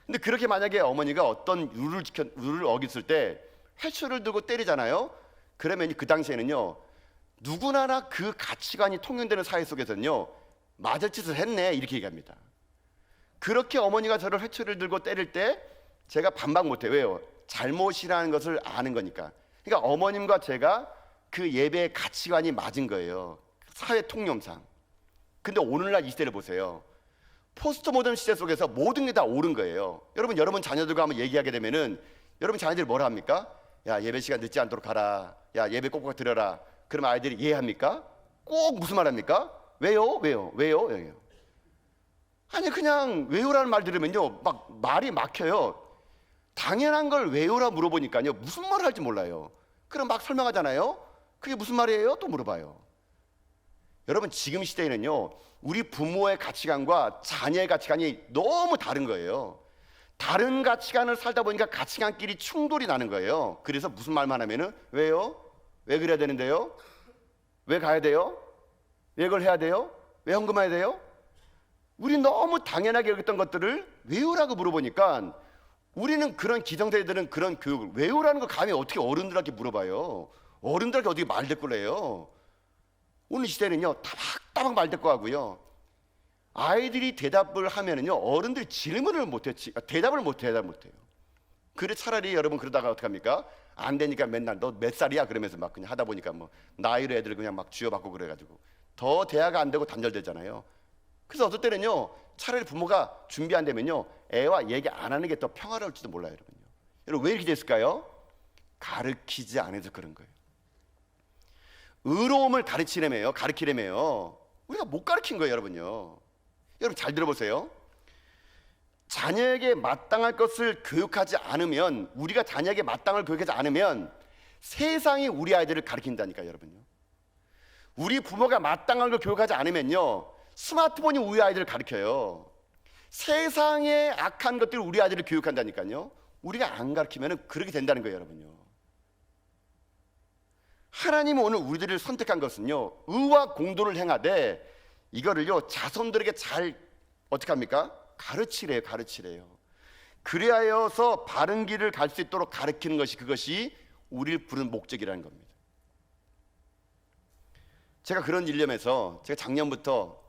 Speaker 1: 근데 그렇게 만약에 어머니가 어떤 룰을 어겼을 때 회초를 들고 때리잖아요. 그러면 그 당시에는요 누구나 그 가치관이 통용되는 사회 속에서는요 맞을 짓을 했네 이렇게 얘기합니다. 그렇게 어머니가 저를 회초를 들고 때릴 때 제가 반박 못해요. 왜요? 잘못이라는 것을 아는 거니까. 그러니까 어머님과 제가 그 예배의 가치관이 맞은 거예요. 사회 통념상. 근데 오늘날 이 시대를 보세요. 포스트 모던 시대 속에서 모든 게 다 옳은 거예요. 여러분 자녀들과 한번 얘기하게 되면은 여러분 자녀들이 뭐라 합니까? 야 예배 시간 늦지 않도록 가라. 야 예배 꼭꼭 드려라. 그러면 아이들이 이해합니까? 꼭 무슨 말 합니까? 왜요? 아니 그냥 왜요라는 말 들으면요 막 말이 막혀요. 당연한 걸 왜요라 물어보니까요 무슨 말을 할지 몰라요. 그럼 막 설명하잖아요. 그게 무슨 말이에요? 또 물어봐요. 여러분 지금 시대에는요 우리 부모의 가치관과 자녀의 가치관이 너무 다른 거예요. 다른 가치관을 살다 보니까 가치관끼리 충돌이 나는 거예요. 그래서 무슨 말만 하면은 왜요? 왜 그래야 되는데요? 왜 가야 돼요? 왜 그걸 해야 돼요? 왜 헌금해야 돼요? 우리 너무 당연하게 여겼던 것들을 외우라고 물어보니까 우리는 그런 기성세대들은 그런 교육을 외우라는 거 감히 어떻게 어른들한테 물어봐요. 어른들한테 어떻게 말대꾸를 해요. 오늘 시대는요 따박따박 말대꾸 하고요, 아이들이 대답을 하면은요 어른들이 질문을 못해요. 대답을 못해요. 그래 차라리 여러분 그러다가 어떡합니까? 안 되니까 맨날 너 몇 살이야? 그러면서 막 그냥 하다 보니까 뭐 나이로 애들 그냥 막 쥐어받고 그래가지고 더 대화가 안 되고 단절되잖아요. 그래서 어떨 때는요 차라리 부모가 준비 안 되면요 애와 얘기 안 하는 게 더 평화로울지도 몰라요. 여러분요. 여러분 왜 이렇게 됐을까요? 가르치지 않아서 그런 거예요. 의로움을 가르치려면요 우리가 못 가르친 거예요. 여러분요. 여러분 잘 들어보세요. 자녀에게 마땅할 것을 교육하지 않으면, 우리가 자녀에게 마땅할 교육하지 않으면 세상이 우리 아이들을 가르친다니까요. 여러분요. 우리 부모가 마땅한 걸 교육하지 않으면요 스마트폰이 우리 아이들을 가르쳐요. 세상의 악한 것들을 우리 아이들을 교육한다니까요. 우리가 안 가르치면 그렇게 된다는 거예요. 여러분요. 하나님은 오늘 우리들을 선택한 것은요 의와 공도를 행하되 이거를요 자손들에게 잘 어떻게 합니까? 가르치래요. 그리하여서 바른 길을 갈 수 있도록 가르치는 것이, 그것이 우리를 부른 목적이라는 겁니다. 제가 그런 일념에서 제가 작년부터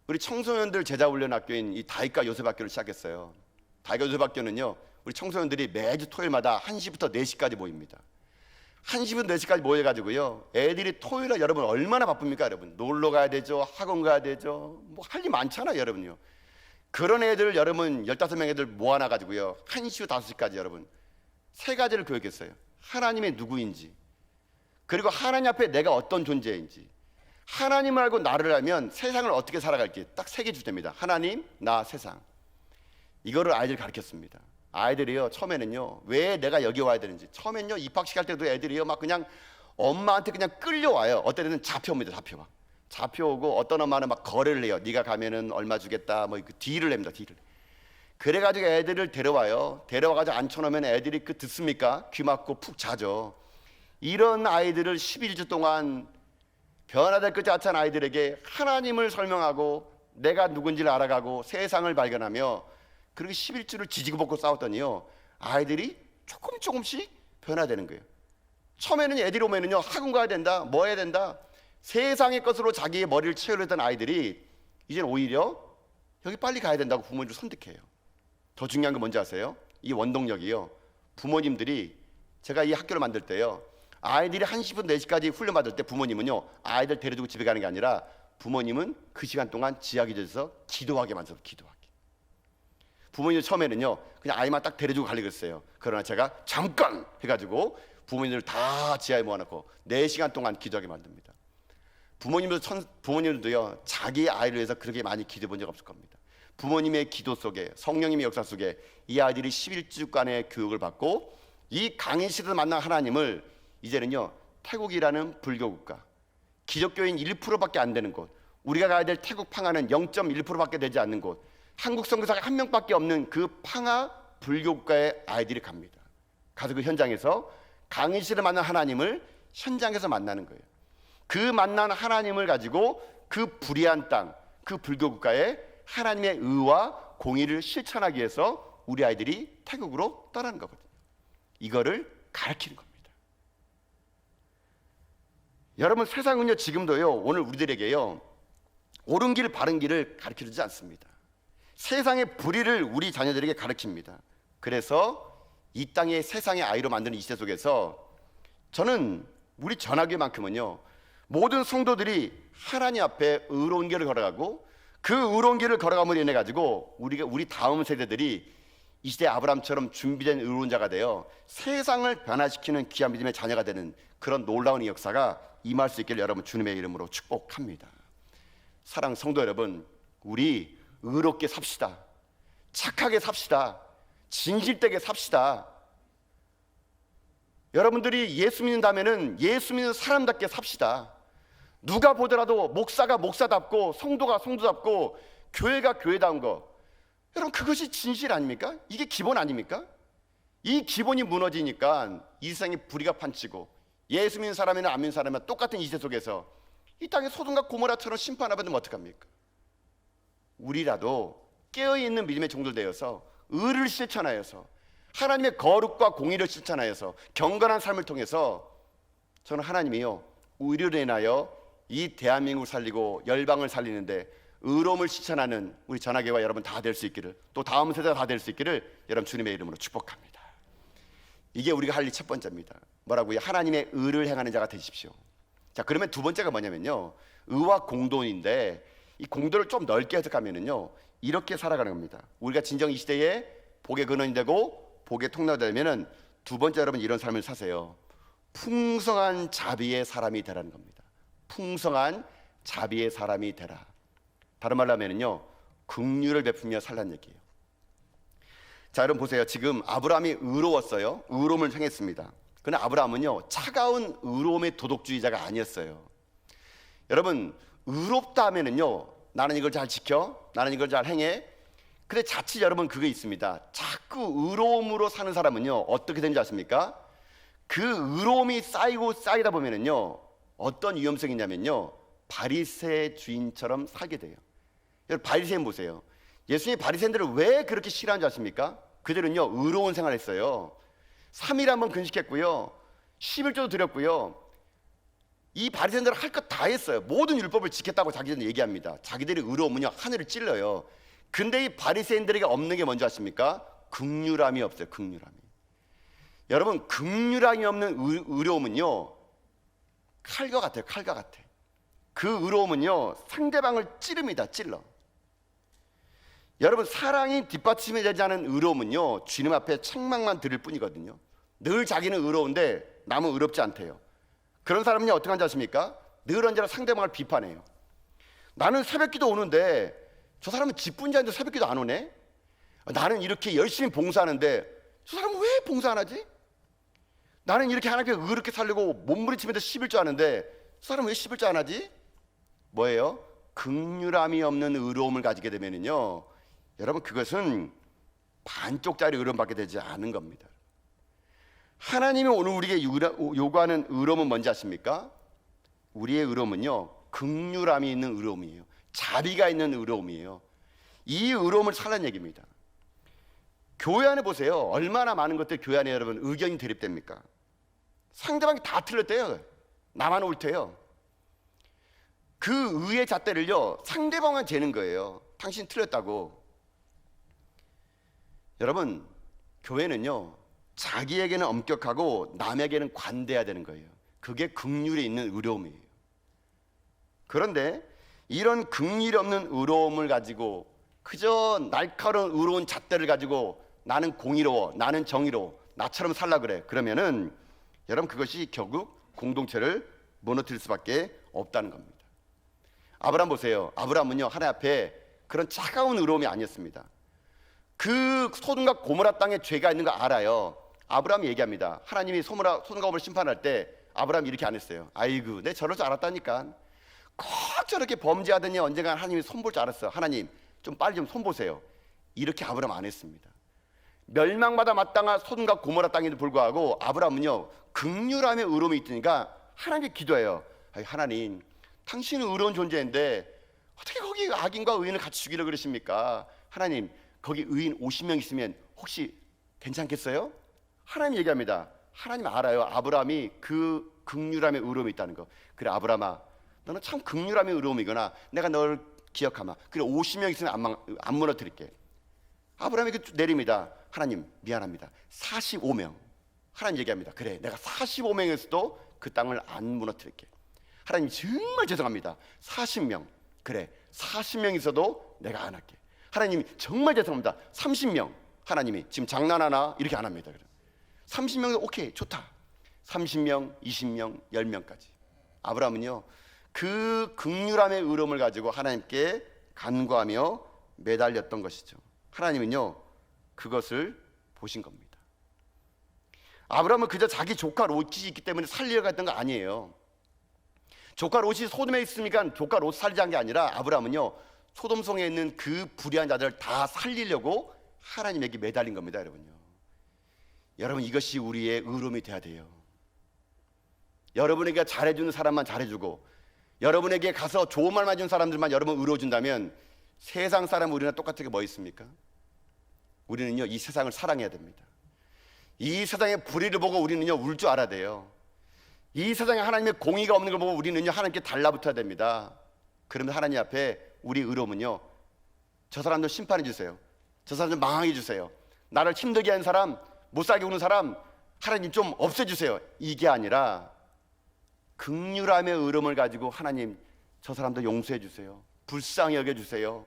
Speaker 1: 우리 청소년들 제자훈련학교인 이 다이카 요셉학교를 시작했어요. 다이카 요셉학교는요 우리 청소년들이 매주 토요일마다 1시부터 4시까지 모입니다. 1시부터 4시까지 모여가지고요 애들이 토요일에 여러분 얼마나 바쁩니까? 여러분 놀러 가야 되죠, 학원 가야 되죠, 뭐 할 일 많잖아요. 여러분요. 그런 애들 여러분 15명 애들 모아놔가지고요 1시 후 5시까지 여러분 3가지를 교육했어요. 하나님의 누구인지, 그리고 하나님 앞에 내가 어떤 존재인지, 하나님을 알고 나를 알면 세상을 어떻게 살아갈지 딱 3개 주제입니다. 하나님, 나, 세상. 이거를 아이들 가르쳤습니다. 아이들이요 처음에는요 왜 내가 여기 와야 되는지, 처음엔요 입학식 할 때도 애들이요 막 그냥 엄마한테 그냥 끌려와요. 어떤 애는 잡혀옵니다. 잡혀오고 어떤 엄마는 막 거래를 해요. 네가 가면은 얼마 주겠다, 뭐 그 딜을 냅니다. 딜을. 그래가지고 애들을 데려와가지고 앉혀놓으면 애들이 그 듣습니까? 귀 막고 푹 자죠. 이런 아이들을 11주 동안 변화될 것 같은 아이들에게 하나님을 설명하고 내가 누군지를 알아가고 세상을 발견하며, 그렇게 11주를 지지고 볶고 싸웠더니요 아이들이 조금씩 변화되는 거예요. 처음에는 애들이 오면은요 학원 가야 된다, 뭐 해야 된다, 세상의 것으로 자기의 머리를 채우려던 아이들이 이제는 오히려 여기 빨리 가야 된다고 부모님을 선택해요. 더 중요한 건 뭔지 아세요? 이 원동력이요 부모님들이, 제가 이 학교를 만들 때요 아이들이 1시부터 4시까지 훈련 받을 때 부모님은요 아이들 데려두고 집에 가는 게 아니라 부모님은 그 시간 동안 지하기도에서 기도하게 만들어요. 기도하게. 부모님들 처음에는요 그냥 아이만 딱 데려주고 가려고 했어요. 그러나 제가 잠깐 해가지고 부모님들 다 지하에 모아놓고 4시간 동안 기도하게 만듭니다. 부모님들도요 자기 아이를 위해서 그렇게 많이 기도해 본 적 없을 겁니다. 부모님의 기도 속에, 성령님의 역사 속에 이 아이들이 11주간의 교육을 받고 이 강인시대에서 만난 하나님을 이제는요 태국이라는 불교국가, 기독교인 1%밖에 안 되는 곳, 우리가 가야 될 태국 팡하는 0.1%밖에 되지 않는 곳, 한국 선교사가 1명밖에 없는 그 팡하 불교국가에 아이들이 갑니다. 가서 그 현장에서 강인시대를 만난 하나님을 현장에서 만나는 거예요. 그 만난 하나님을 가지고 그 불의한 땅, 그 불교국가에 하나님의 의와 공의를 실천하기 위해서 우리 아이들이 태국으로 떠나는 거거든요. 이거를 가르치는 겁니다. 여러분 세상은요 지금도요 오늘 우리들에게요 옳은 길 바른 길을 가르쳐주지 않습니다. 세상의 불의를 우리 자녀들에게 가르칩니다. 그래서 이 땅의 세상의 아이로 만드는 이 시대 속에서 저는 우리 전학교만큼은요 모든 성도들이 하나님 앞에 의로운 길을 걸어가고 그 의로운 길을 걸어감으로 인해 가지고 우리 다음 세대들이 이 시대 아브라함처럼 준비된 의로운 자가 되어 세상을 변화시키는 귀한 믿음의 자녀가 되는 그런 놀라운 이 역사가 임할 수 있기를 여러분 주님의 이름으로 축복합니다. 사랑 성도 여러분, 우리 의롭게 삽시다. 착하게 삽시다. 진실되게 삽시다. 여러분들이 예수 믿는다면은 예수 믿는 사람답게 삽시다. 누가 보더라도 목사가 목사답고 성도가 성도답고 교회가 교회다운 거, 여러분 그것이 진실 아닙니까? 이게 기본 아닙니까? 이 기본이 무너지니까 이 세상에 불의가 판치고 예수 믿는 사람이나 안 믿는 사람이나 똑같은 이 세대 속에서 이 땅에 소돔과 고모라처럼 심판을 받으면 어떡합니까? 우리라도 깨어있는 믿음의 종들 되어서 의를 실천하여서 하나님의 거룩과 공의를 실천하여서 경건한 삶을 통해서 저는 하나님이요 의를 인하여 이 대한민국을 살리고 열방을 살리는데 의로움을 실천하는 우리 전하계와 여러분 다 될 수 있기를, 또 다음 세대가 다 될 수 있기를 여러분 주님의 이름으로 축복합니다. 이게 우리가 할 일 첫 번째입니다. 뭐라고요? 하나님의 의를 행하는 자가 되십시오. 자, 그러면 두 번째가 뭐냐면요, 의와 공돈인데 이 공돈을 좀 넓게 해석하면은요 이렇게 살아가는 겁니다. 우리가 진정 이 시대에 복의 근원이 되고 복의 통로가 되면은 두 번째, 여러분 이런 삶을 사세요. 풍성한 자비의 사람이 되라는 겁니다. 풍성한 자비의 사람이 되라. 다른 말로 하면은요 긍휼을 베풀며 살라는 얘기예요. 자, 여러분 보세요. 지금 아브라함이 의로웠어요. 의로움을 행했습니다. 그러나 아브라함은요 차가운 의로움의 도덕주의자가 아니었어요. 여러분 의롭다 하면은요 나는 이걸 잘 지켜, 나는 이걸 잘 행해. 근데 자칫 여러분 그게 있습니다. 자꾸 의로움으로 사는 사람은요 어떻게 되는지 아십니까? 그 의로움이 쌓이다 보면은요 어떤 위험성이 있냐면요 바리새주의인처럼 살게 돼요. 여러분 바리새인 보세요. 예수님이 바리새인들을 왜 그렇게 싫어하는지 아십니까? 그들은요 의로운 생활을 했어요. 3일 한번 금식했고요 11조도 드렸고요. 이 바리새인들은 할 것 다 했어요. 모든 율법을 지켰다고 자기들은 얘기합니다. 자기들의 의로움은요 하늘을 찔러요. 근데 이 바리새인들에게 없는 게 뭔지 아십니까? 긍휼함이 없어요. 긍휼함이. 여러분 긍휼함이 없는 의로움은요 칼과 같아요. 칼과 같아. 그 의로움은요 상대방을 찌릅니다. 찔러. 여러분 사랑이 뒷받침이 되지 않은 의로움은요 주님 앞에 책망만 들을 뿐이거든요. 늘 자기는 의로운데 남은 의롭지 않대요. 그런 사람은요 어떻게 하는지 아십니까? 늘 언제나 상대방을 비판해요. 나는 새벽기도 오는데 저 사람은 직분자인데 새벽기도 안 오네? 나는 이렇게 열심히 봉사하는데 저 사람은 왜 봉사 안 하지? 나는 이렇게 하나님께 의롭게 살려고 몸부림치면서 11조 하는데 저 사람은 왜 11조 안 하지? 뭐예요? 긍휼함이 없는 의로움을 가지게 되면은요 여러분 그것은 반쪽짜리 의로움 받게 되지 않은 겁니다. 하나님이 오늘 우리에게 요구하는 의로움은 뭔지 아십니까? 우리의 의로움은요 긍휼함이 있는 의로움이에요. 자비가 있는 의로움이에요. 이 의로움을 살라는 얘기입니다. 교회 안에 보세요. 얼마나 많은 것들 교회 안에 여러분 의견이 대립됩니까? 상대방이 다 틀렸대요. 나만 옳대요. 그 의의 잣대를요 상대방만 재는 거예요. 당신 틀렸다고. 여러분 교회는요 자기에게는 엄격하고 남에게는 관대해야 되는 거예요. 그게 긍휼이 있는 의로움이에요. 그런데 이런 긍휼이 없는 의로움을 가지고 그저 날카로운 의로운 잣대를 가지고 나는 공의로워, 나는 정의로워, 나처럼 살라 그래. 그러면은 여러분 그것이 결국 공동체를 무너뜨릴 수밖에 없다는 겁니다. 아브라함 보세요. 아브라함은요 하나님 앞에 그런 차가운 의로움이 아니었습니다. 그 소돔과 고모라 땅에 죄가 있는 거 알아요. 아브라함이 얘기합니다. 하나님이 소돔과 고모라를 심판할 때 아브라함이 이렇게 안 했어요. 아이고 내 저럴 줄 알았다니까. 꼭 저렇게 범죄하더니 언젠가 하나님이 손볼 줄 알았어. 하나님 좀 빨리 좀 손보세요. 이렇게 아브라함 안 했습니다. 멸망받아 마땅한 소돔과 고모라 땅에도 불구하고 아브라함은요 긍휼함의 의로움이 있으니까 하나님께 기도해요. 하나님 당신은 의로운 존재인데 어떻게 거기 악인과 의인을 같이 죽이려고 그러십니까? 하나님 거기 의인 50명 있으면 혹시 괜찮겠어요? 하나님 얘기합니다. 하나님 알아요. 아브라함이 그 긍휼함의 의로움이 있다는 거. 그래 아브라함아 너는 참 긍휼함의 의로움이구나. 내가 널 기억하마. 그래 50명 있으면 안 무너뜨릴게. 아브라함이 내립니다. 하나님 미안합니다. 45명. 하나님 얘기합니다. 그래 내가 45명에서도 그 땅을 안 무너뜨릴게. 하나님 정말 죄송합니다. 40명. 그래 40명 있어도 내가 안 할게. 하나님 정말 죄송합니다. 30명. 하나님이 지금 장난하나? 이렇게 안 합니다. 30명은 오케이 좋다. 30명, 20명, 10명까지. 아브라함은요 그 긍휼함의 의로움을 가지고 하나님께 간구하며 매달렸던 것이죠. 하나님은요 그것을 보신 겁니다. 아브라함은 그저 자기 조카 롯이 있기 때문에 살리려고 했던 거 아니에요. 조카 롯이 소돔에 있으니까 조카 롯 살리자는 게 아니라 아브라함은요 소돔성에 있는 그 불의한 자들을 다 살리려고 하나님에게 매달린 겁니다. 여러분요. 여러분 이것이 우리의 의로움이 돼야 돼요. 여러분에게 잘해주는 사람만 잘해주고 여러분에게 가서 좋은 말만 해준 사람들만 여러분 의로워준다면 세상 사람 우리나 똑같은 게 뭐 있습니까? 우리는요 이 세상을 사랑해야 됩니다. 이 세상의 불의를 보고 우리는요 울 줄 알아야 돼요. 이 세상에 하나님의 공의가 없는 걸 보고 우리는요 하나님께 달라붙어야 됩니다. 그러면 하나님 앞에 우리 의로움은요, 저 사람들 심판해 주세요, 저 사람들 망하게 해 주세요, 나를 힘들게 하는 사람, 못 살게 구는 사람 하나님 좀 없애주세요, 이게 아니라 긍휼함의 의로움을 가지고 하나님 저 사람도 용서해 주세요, 불쌍히 여겨주세요.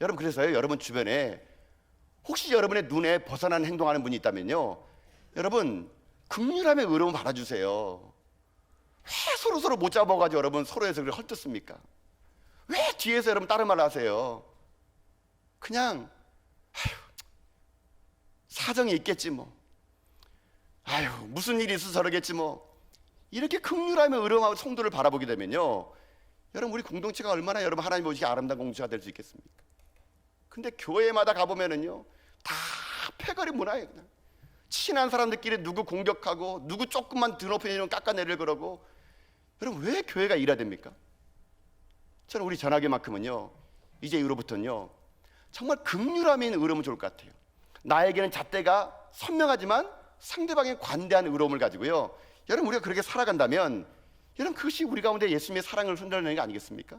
Speaker 1: 여러분, 그래서요 여러분 주변에 혹시 여러분의 눈에 벗어난 행동하는 분이 있다면요, 여러분 긍휼함의 의로움 받아주세요. 왜 서로 못 잡아가지고 여러분 서로에서 그렇게 헐뜯습니까? 왜 뒤에서 여러분 다른 말 하세요? 그냥 사정이 있겠지 뭐, 무슨 일이 있어서 저러겠지 뭐, 이렇게 긍휼함의 의로움하고 성도를 바라보게 되면요, 여러분 우리 공동체가 얼마나 여러분 하나님 보시기에 아름다운 공동체가 될 수 있겠습니까? 근데 교회마다 가보면은요 다 패거리 문화예요. 그냥 친한 사람들끼리 누구 공격하고 누구 조금만 드높이면 깎아내리려 그러고. 여러분 왜 교회가 이래야 됩니까? 저는 우리 전하교만큼은요 이제 이후로부터는요 정말 긍휼함이 있는 의로움은 좋을 것 같아요. 나에게는 잣대가 선명하지만 상대방에 관대한 의로움을 가지고요, 여러분 우리가 그렇게 살아간다면 여러분 그것이 우리 가운데 예수님의 사랑을 흔들어내는 게 아니겠습니까?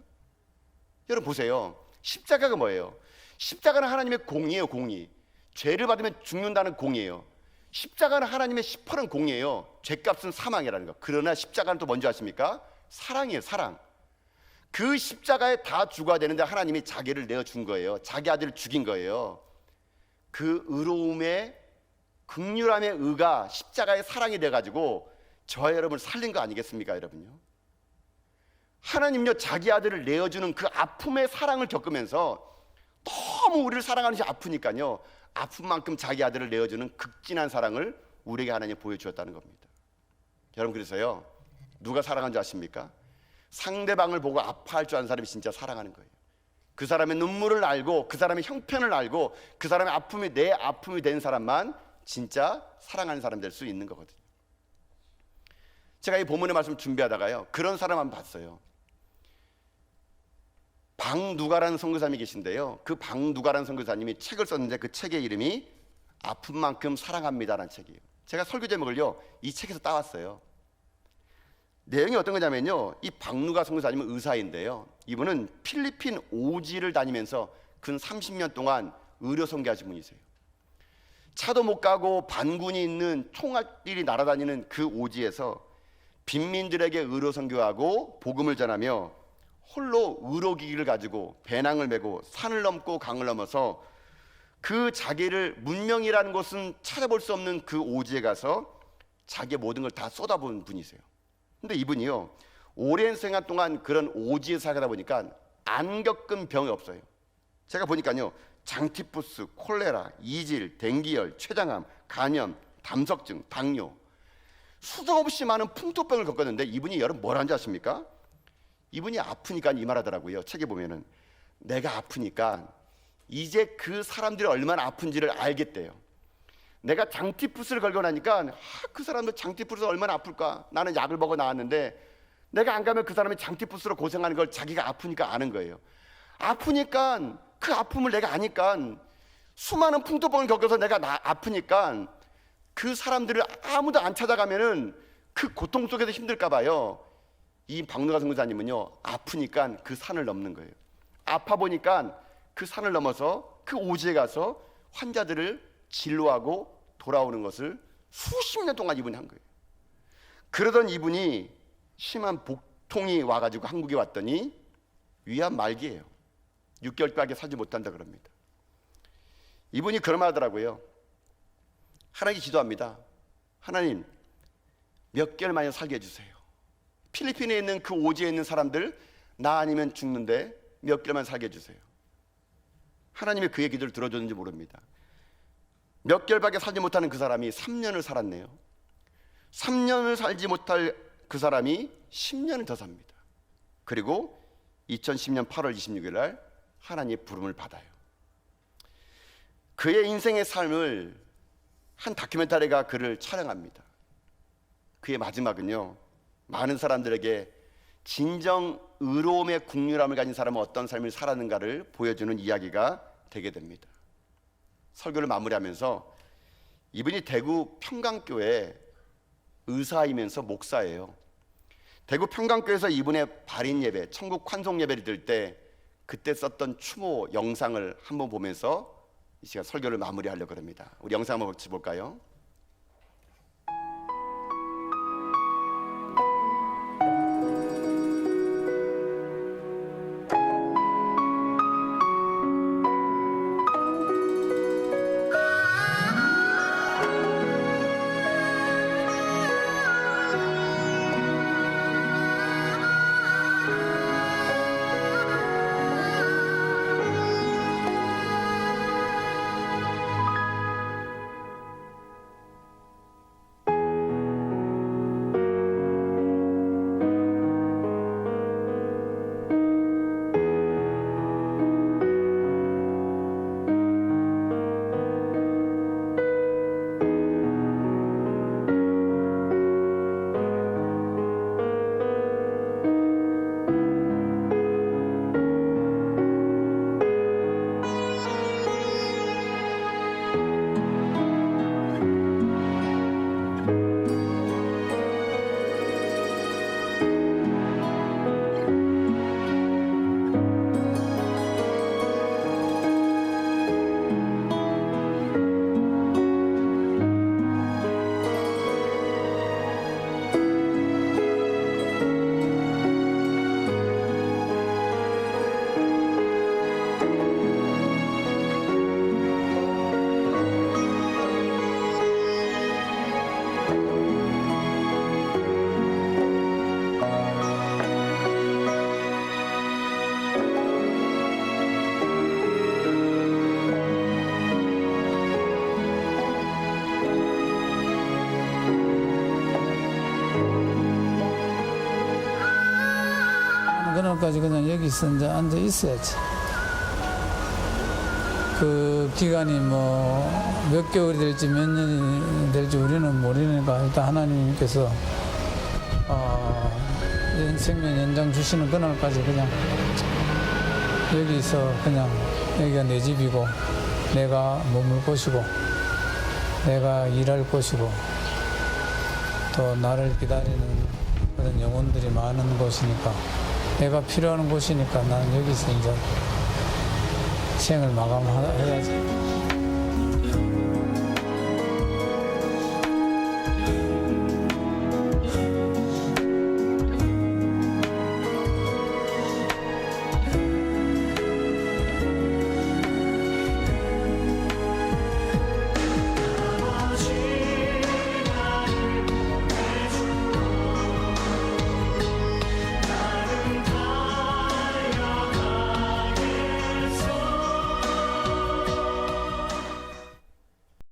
Speaker 1: 여러분 보세요, 십자가가 뭐예요? 십자가는 하나님의 공이에요. 공의. 죄를 받으면 죽는다는 공이에요. 십자가는 하나님의 시퍼런 공이에요. 죄값은 사망이라는 거. 그러나 십자가는 또 뭔지 아십니까? 사랑이에요. 사랑. 그 십자가에 다 죽어야 되는데 하나님이 자기를 내어준 거예요. 자기 아들을 죽인 거예요. 그 의로움의 긍휼함의 의가 십자가의 사랑이 돼가지고 저와 여러분을 살린 거 아니겠습니까? 여러분요, 하나님요 자기 아들을 내어주는 그 아픔의 사랑을 겪으면서 너무 우리를 사랑하는 것이 아프니까요, 아픈 만큼 자기 아들을 내어주는 극진한 사랑을 우리에게 하나님이 보여주었다는 겁니다. 여러분, 그래서요 누가 사랑한 줄 아십니까? 상대방을 보고 아파할 줄 아는 사람이 진짜 사랑하는 거예요. 그 사람의 눈물을 알고 그 사람의 형편을 알고 그 사람의 아픔이 내 아픔이 된 사람만 진짜 사랑하는 사람 될 수 있는 거거든요. 제가 이 본문의 말씀 준비하다가요 그런 사람 한번 봤어요. 방누가라는 선교사님이 계신데요, 그 방누가라는 선교사님이 책을 썼는데 그 책의 이름이 아픈 만큼 사랑합니다라는 책이에요. 제가 설교 제목을요 이 책에서 따왔어요. 내용이 어떤 거냐면요, 이 방누가 선교사님은 의사인데요, 이분은 필리핀 오지를 다니면서 근 30년 동안 의료 선교하신 분이세요. 차도 못 가고 반군이 있는 총알들이 날아다니는 그 오지에서 빈민들에게 의료 선교하고 복음을 전하며 홀로 의료기기를 가지고 배낭을 메고 산을 넘고 강을 넘어서 그 자기를 문명이라는 곳은 찾아볼 수 없는 그 오지에 가서 자기의 모든 걸 다 쏟아부은 분이세요. 근데 이분이요 오랜 생활 동안 그런 오지에 살다 보니까 안 겪은 병이 없어요. 제가 보니까요 장티푸스, 콜레라, 이질, 댕기열, 췌장암, 간염, 담석증, 당뇨 수도 없이 많은 풍토병을 겪었는데 이분이 여러분 뭘 하는지 아십니까? 이분이 아프니까 이 말하더라고요. 책에 보면은 내가 아프니까 이제 그 사람들이 얼마나 아픈지를 알겠대요. 내가 장티푸스를 걸고 나니까 그 사람들 장티푸스가 얼마나 아플까, 나는 약을 먹어 나왔는데 내가 안 가면 그 사람이 장티푸스로 고생하는 걸 자기가 아프니까 아는 거예요. 아프니까 그 아픔을 내가 아니까 수많은 풍토병을 겪어서 내가 아프니까 그 사람들을 아무도 안 찾아가면은 그 고통 속에서 힘들까 봐요. 이 방누가 선교사님은요 아프니까 그 산을 넘는 거예요. 아파 보니까 그 산을 넘어서 그 오지에 가서 환자들을 진료하고 돌아오는 것을 수십 년 동안 이분이 한 거예요. 그러던 이분이 심한 복통이 와가지고 한국에 왔더니 위암 말기예요. 6개월밖에 살지 못한다 그럽니다. 이분이 그런 말 하더라고요. 하나님께 기도합니다. 하나님 몇 개월만에 살게 해주세요. 필리핀에 있는 그 오지에 있는 사람들 나 아니면 죽는데 몇 개월만 살게 해주세요. 하나님이 그의 기도를 들어줬는지 모릅니다. 몇 개월밖에 살지 못하는 그 사람이 3년을 살았네요. 3년을 살지 못할 그 사람이 10년을 더 삽니다. 그리고 2010년 8월 26일 날 하나님의 부름을 받아요. 그의 인생의 삶을 한 다큐멘터리가 그를 촬영합니다. 그의 마지막은요 많은 사람들에게 진정 의로움의 국률함을 가진 사람은 어떤 삶을 살았는가를 보여주는 이야기가 되게 됩니다. 설교를 마무리하면서 이분이 대구 평강교회 의사이면서 목사예요. 대구 평강교회에서 이분의 발인 예배, 천국 환송 예배를 드릴 때 그때 썼던 추모 영상을 한번 보면서 이 시간 설교를 마무리하려고 합니다. 우리 영상 한번 같이 볼까요?
Speaker 2: 그날까지 그냥 여기서 이제 앉아 있어야지. 그 기간이 뭐 몇 개월이 될지 몇 년이 될지 우리는 모르니까 일단 하나님께서 생명 연장 주시는 그날까지 그냥 여기서 그냥 여기가 내 집이고 내가 머물 곳이고 내가 일할 곳이고 또 나를 기다리는 그런 영혼들이 많은 곳이니까 내가 필요한 곳이니까 나는 여기서 이제 생을 마감해야지.